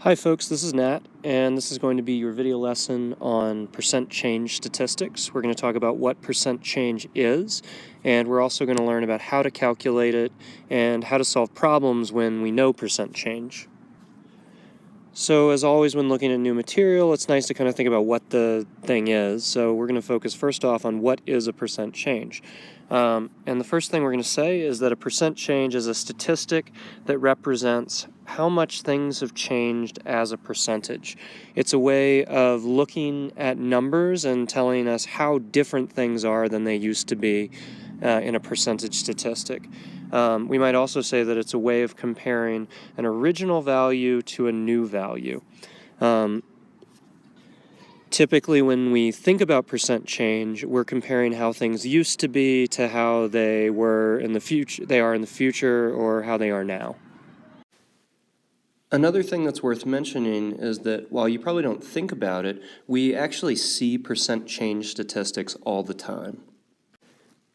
Hi folks, this is Nat, and this is going to be your video lesson on percent change statistics. We're going to talk about what percent change is, and we're also going to learn about how to calculate it and how to solve problems when we know percent change. So as always when looking at new material, it's nice to kind of think about what the thing is. So we're going to focus first off on what is a percent change. And the first thing we're going to say is that a percent change is a statistic that represents how much things have changed as a percentage. It's a way of looking at numbers and telling us how different things are than they used to be in a percentage statistic. We might also say that it's a way of comparing an original value to a new value. Typically, when we think about percent change, we're comparing how things used to be to how they were in the future, or how they are now. Another thing that's worth mentioning is that while you probably don't think about it, we actually see percent change statistics all the time.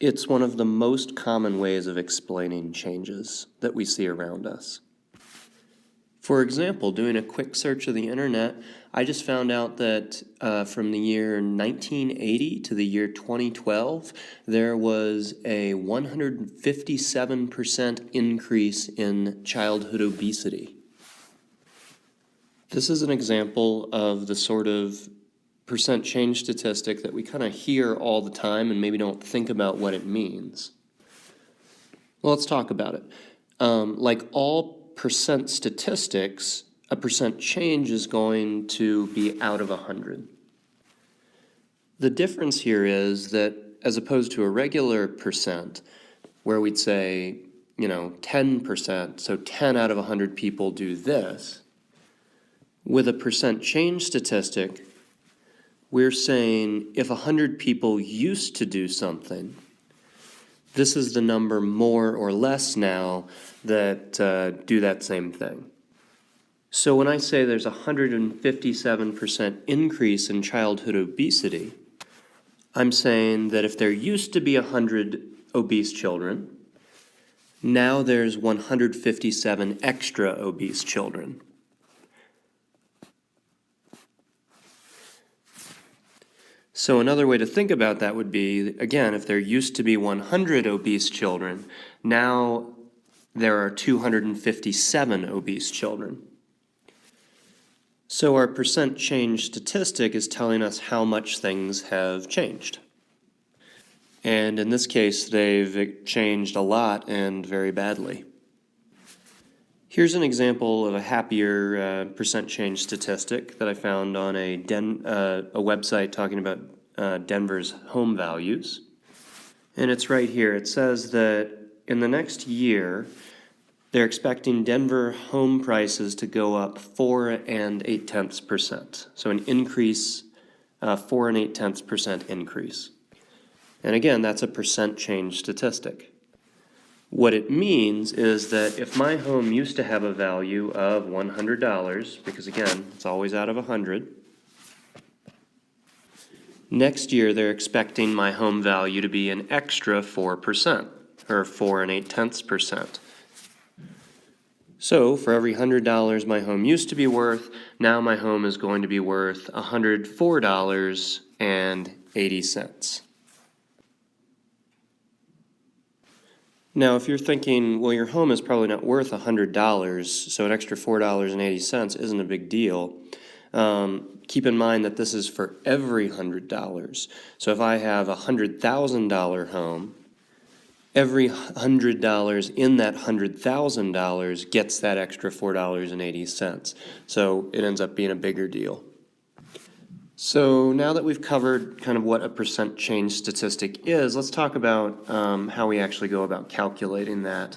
It's one of the most common ways of explaining changes that we see around us. For example, doing a quick search of the internet, I just found out that from the year 1980 to the year 2012, there was a 157% increase in childhood obesity. This is an example of the sort of percent change statistic that we kind of hear all the time and maybe don't think about what it means. Well, let's talk about it. Like all percent statistics, a percent change is going to be out of 100. The difference here is that as opposed to a regular percent, where we'd say, 10%, so 10 out of 100 people do this, with a percent change statistic, we're saying if 100 people used to do something, this is the number more or less now that do that same thing. So when I say there's a 157% increase in childhood obesity, I'm saying that if there used to be 100 obese children, now there's 157 extra obese children. So another way to think about that would be, again, if there used to be 100 obese children, now there are 257 obese children. So our percent change statistic is telling us how much things have changed. And in this case, they've changed a lot and very badly. Here's an example of a happier percent change statistic that I found on a website talking about Denver's home values. And it's right here. It says that in the next year, they're expecting Denver home prices to go up 4.8%. So an increase, 4.8% increase. And again, that's a percent change statistic. What it means is that if my home used to have a value of $100, because again, it's always out of 100, next year they're expecting my home value to be an extra 4%, or 4.8%. So for every $100 my home used to be worth, now my home is going to be worth $104.80. Now, if you're thinking, well, your home is probably not worth $100, so an extra $4.80 isn't a big deal. Keep in mind that this is for every $100. So if I have a $100,000 home, every $100 in that $100,000 gets that extra $4.80. So it ends up being a bigger deal. So now that we've covered kind of what a percent change statistic is, let's talk about how we actually go about calculating that.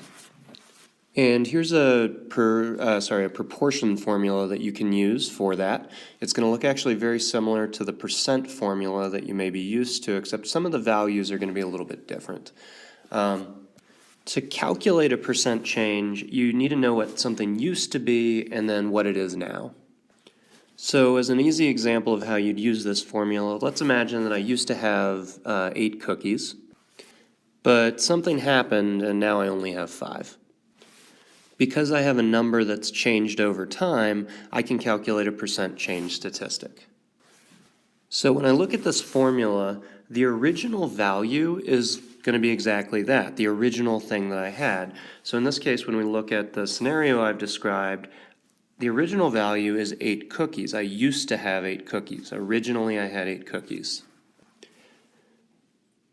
And here's a proportion formula that you can use for that. It's going to look actually very similar to the percent formula that you may be used to, except some of the values are going to be a little bit different. To calculate a percent change, you need to know what something used to be and then what it is now. So as an easy example of how you'd use this formula, let's imagine that I used to have 8 cookies, but something happened and now I only have 5. Because I have a number that's changed over time, I can calculate a percent change statistic. So when I look at this formula, the original value is going to be exactly that, the original thing that I had. So in this case, when we look at the scenario I've described, the original value is 8 cookies. I used to have 8 cookies. Originally, I had 8 cookies.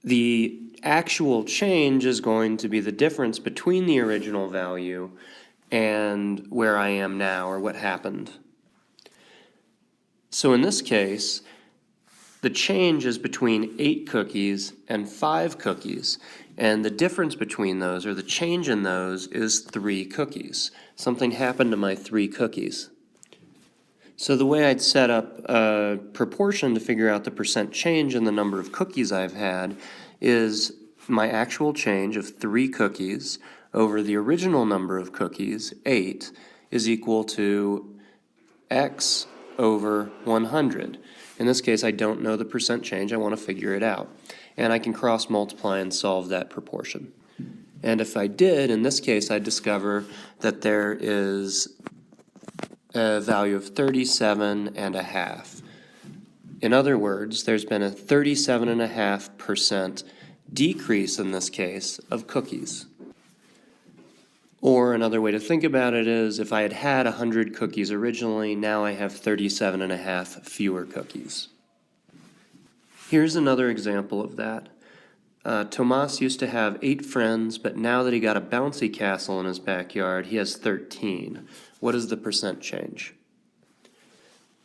The actual change is going to be the difference between the original value and where I am now, or what happened. So in this case, the change is between 8 cookies and 5 cookies, and the difference between those, or the change in those, is 3 cookies. Something happened to my 3 cookies. So the way I'd set up a proportion to figure out the percent change in the number of cookies I've had is my actual change of 3 cookies over the original number of cookies, 8, is equal to x over 100. In this case, I don't know the percent change. I want to figure it out. And I can cross multiply and solve that proportion. And if I did, in this case, I'd discover that there is a value of 37.5. In other words, there's been a 37.5% decrease in this case of cookies. Or another way to think about it is if I had had 100 cookies originally, now I have 37.5 fewer cookies. Here's another example of that. Tomas used to have 8 friends, but now that he got a bouncy castle in his backyard, he has 13. What is the percent change?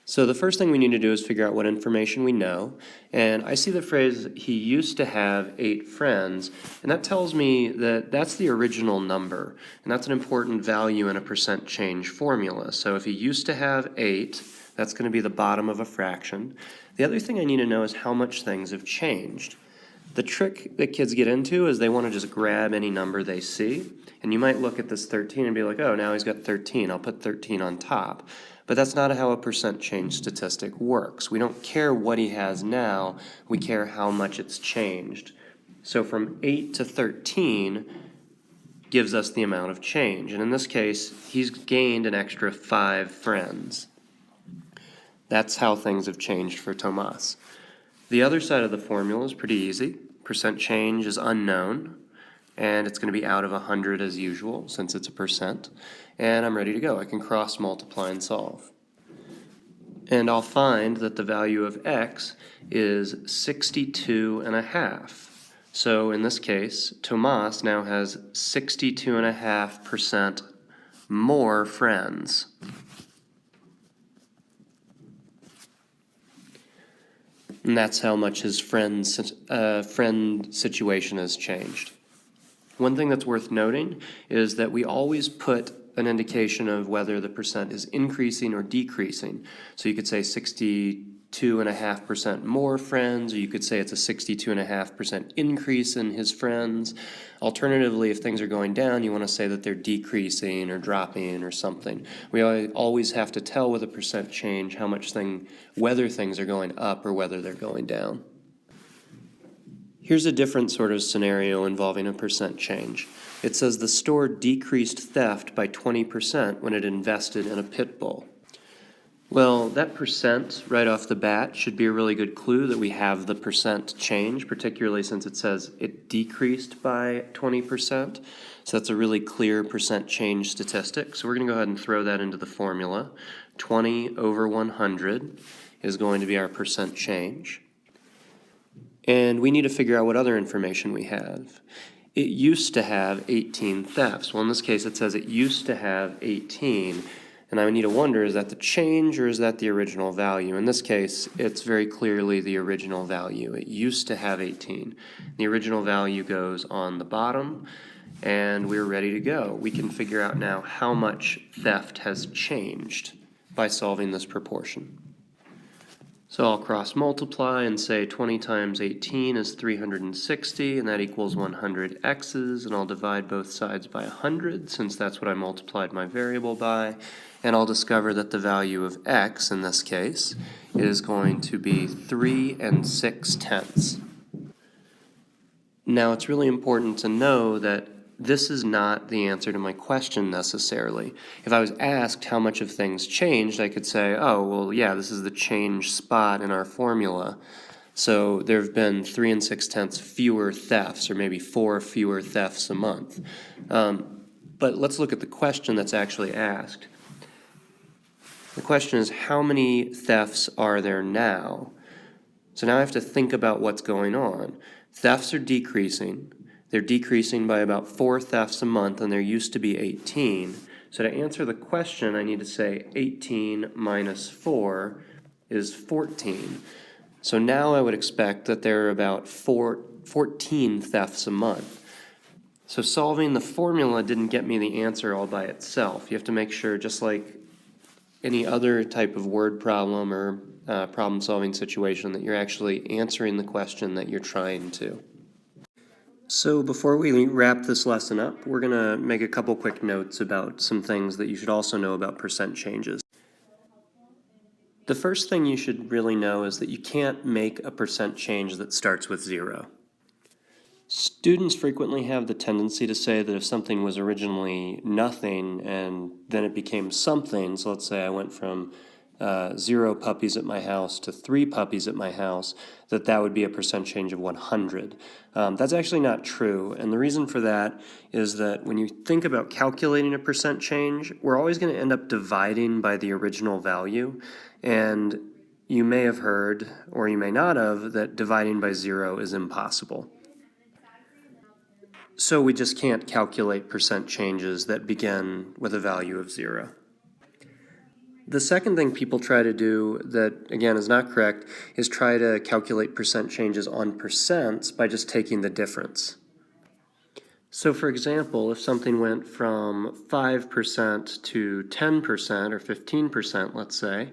So the first thing we need to do is figure out what information we know. And I see the phrase, he used to have 8 friends, and that tells me that that's the original number. And that's an important value in a percent change formula. So if he used to have 8, that's going to be the bottom of a fraction. The other thing I need to know is how much things have changed. The trick that kids get into is they want to just grab any number they see. And you might look at this 13 and be like, oh, now he's got 13. I'll put 13 on top. But that's not how a percent change statistic works. We don't care what he has now, we care how much it's changed. So from 8 to 13 gives us the amount of change. And in this case, he's gained an extra 5 friends. That's how things have changed for Tomas. The other side of the formula is pretty easy. Percent change is unknown, and it's going to be out of 100 as usual, since it's a percent. And I'm ready to go. I can cross multiply and solve. And I'll find that the value of x is 62.5. So in this case, Tomas now has 62.5% more friends. And that's how much his friend situation has changed. One thing that's worth noting is that we always put an indication of whether the percent is increasing or decreasing. So you could say 62.5% more friends, or you could say it's a 62.5% increase in his friends. Alternatively, if things are going down, you want to say that they're decreasing or dropping or something. We always have to tell with a percent change how much whether things are going up or whether they're going down. Here's a different sort of scenario involving a percent change. It says the store decreased theft by 20% when it invested in a pit bull. Well, that percent right off the bat should be a really good clue that we have the percent change, particularly since it says it decreased by 20%. So that's a really clear percent change statistic. So we're going to go ahead and throw that into the formula. 20 over 100 is going to be our percent change. And we need to figure out what other information we have. It used to have 18 thefts. Well, in this case, it says it used to have 18. And I need to wonder, is that the change or is that the original value? In this case, it's very clearly the original value. It used to have 18. The original value goes on the bottom, and we're ready to go. We can figure out now how much theft has changed by solving this proportion. So I'll cross multiply and say 20 times 18 is 360, and that equals 100 x's, and I'll divide both sides by 100 since that's what I multiplied my variable by, and I'll discover that the value of x in this case is going to be 3 6/10. Now it's really important to know that this is not the answer to my question necessarily. If I was asked how much of things changed, I could say, oh, well, yeah, this is the change spot in our formula. So there have been 3 6/10 fewer thefts, or maybe 4 fewer thefts a month. But let's look at the question that's actually asked. The question is, how many thefts are there now? So now I have to think about what's going on. Thefts are decreasing. They're decreasing by about 4 thefts a month, and there used to be 18. So to answer the question, I need to say 18 minus 4 is 14. So now I would expect that there are about 14 thefts a month. So solving the formula didn't get me the answer all by itself. You have to make sure, just like any other type of word problem or problem-solving situation, that you're actually answering the question that you're trying to. So before we wrap this lesson up, we're going to make a couple quick notes about some things that you should also know about percent changes. The first thing you should really know is that you can't make a percent change that starts with 0. Students frequently have the tendency to say that if something was originally nothing and then it became something, so let's say I went from 0 puppies at my house to 3 puppies at my house, that would be a percent change of 100. That's actually not true, and the reason for that is that when you think about calculating a percent change, we're always going to end up dividing by the original value, and you may have heard, or you may not have, that dividing by 0 is impossible. So we just can't calculate percent changes that begin with a value of 0. The second thing people try to do that, again, is not correct, is try to calculate percent changes on percents by just taking the difference. So for example, if something went from 5% to 10% or 15%, let's say,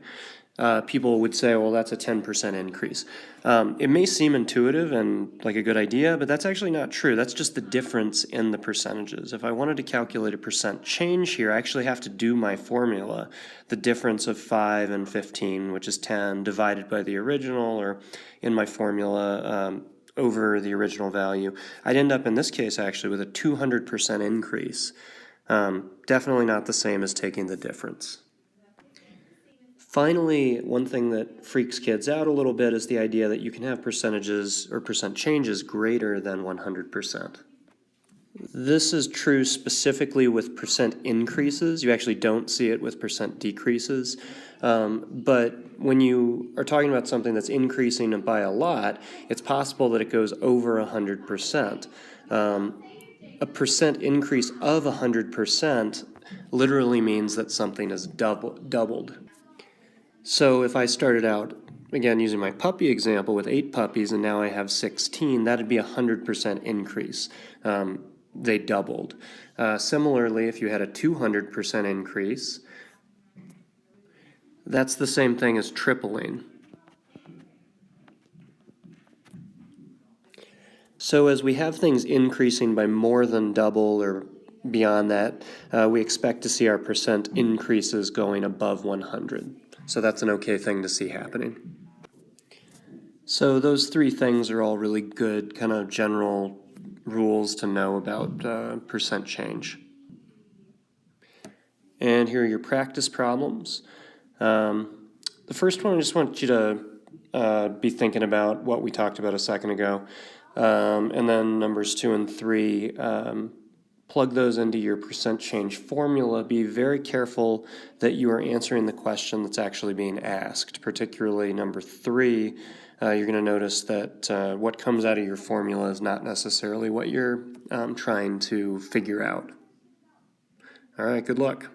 people would say, well, that's a 10% increase. It may seem intuitive and like a good idea, but that's actually not true. That's just the difference in the percentages. If I wanted to calculate a percent change here, I actually have to do my formula, the difference of 5 and 15, which is 10, divided by the original, or in my formula, over the original value. I'd end up in this case actually with a 200% increase. Definitely not the same as taking the difference. Finally, one thing that freaks kids out a little bit is the idea that you can have percentages or percent changes greater than 100%. This is true specifically with percent increases. You actually don't see it with percent decreases. But when you are talking about something that's increasing by a lot, it's possible that it goes over 100%. A percent increase of 100% literally means that something is doubled. So if I started out, again, using my puppy example with 8 puppies and now I have 16, that'd be a 100% increase. They doubled. Similarly, if you had a 200% increase, that's the same thing as tripling. So as we have things increasing by more than double or beyond that, we expect to see our percent increases going above 100. So that's an okay thing to see happening. So those 3 things are all really good kind of general rules to know about percent change. And here are your practice problems. The first one, I just want you to be thinking about what we talked about a second ago. And then numbers 2 and 3, plug those into your percent change formula. Be very careful that you are answering the question that's actually being asked. Particularly number 3, you're going to notice that what comes out of your formula is not necessarily what you're trying to figure out. All right, good luck.